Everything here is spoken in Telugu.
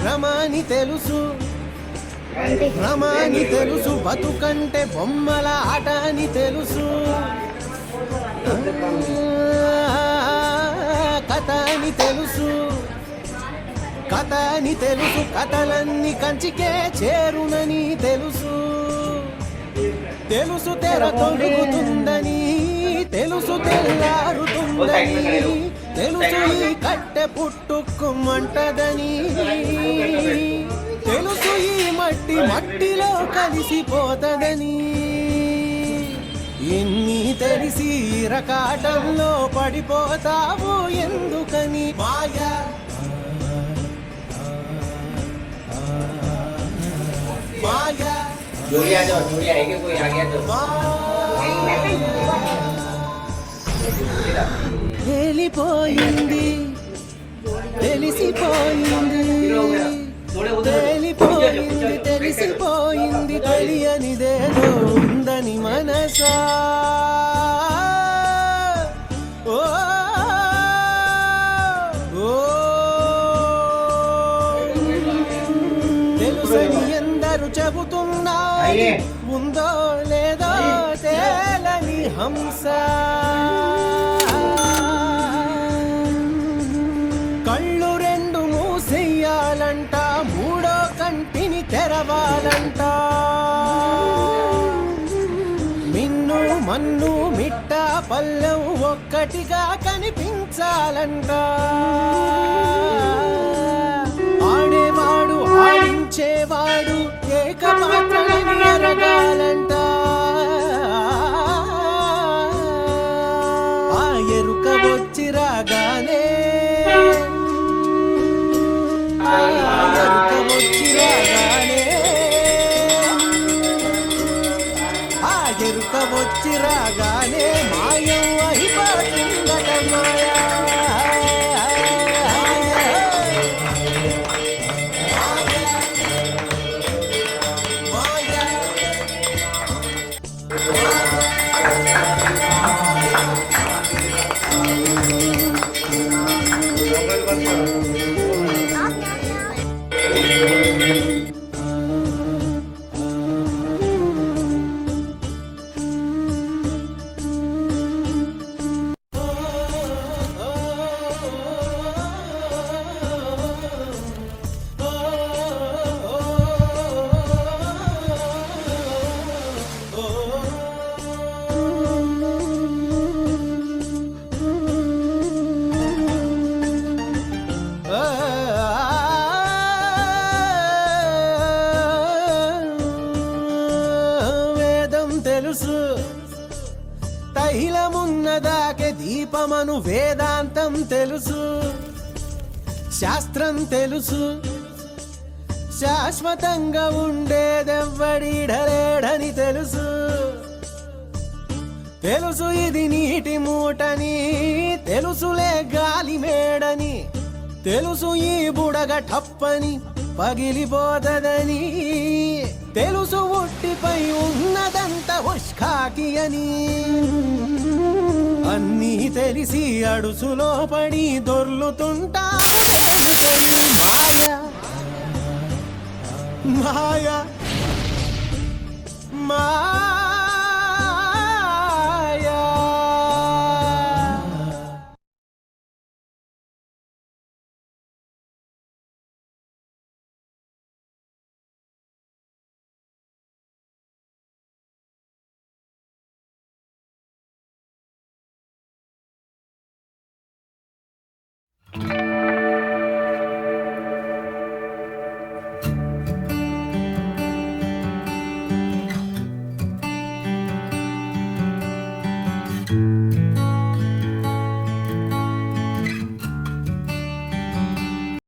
భ్రమాని తెలుసు, భ్రమాని తెలుసు, బతుకంటే బొమ్మల ఆట అని తెలుసు, కథ అని తెలుసు, కథ అని తెలుసు, కథలన్నీ కంచికే చేరునని తెలుసు, తెలుసు తెర తొలుగుతుందని, తెలుసు తెల్లారుతుందని, తెలుసు ఈ కట్టె పుట్టుకుమంటదని, తెలుసు ఈ మట్టి మట్టిలో కలిసిపోతదని, ఎన్ని తెలిసి రకాటంలో పడిపోతావు ఎందుకని మాయా మాయా తెలిపోయింది, తెలిసిపోయింది, తెలిపోయింది, తెలిసిపోయింది, తెలియనిదేదో ఉందని మనసా. ఓ తెలుసని ఎందరు చెబుతున్నారు, ఉందో లేదో తేలని హంస. కళ్ళు రెండు మూసేయాలంట, మూడో కంటిని తెరవాలంట, మిన్ను మన్ను మిట్ట పల్లెం ఒక్కటిగా కనిపించాలంట, ఆడేవాడు ఆడించేవాడు ఏకపాత్రని ఎరగాలంట, ఆ ఎరుక వచ్చి రాగానే, ఆ ఎరుక వచ్చి రాగానే, ఆ ఎరుక వచ్చి రాగానే మాయం అయిపోతుందట మాయా. తెలుసు తైలమున్నదాకే దీపమను వేదాంతం తెలుసు, శాస్త్రం తెలుసు, శాశ్వతంగా ఉండేదెవ్వడిడలేడని తెలుసు, తెలుసు ఇది నీటి మూటని, తెలుసులే గాలి మేడని, తెలుసు ఈ బుడగ టప్పని పగిలిపోతదని, తెలుసు ఒట్టిపై ఉన్నదంత ఉష్కాకి అని, అన్నీ తెలిసి అడుసులో పడి దొర్లుతుంటావు మాయా మాయా మాయా.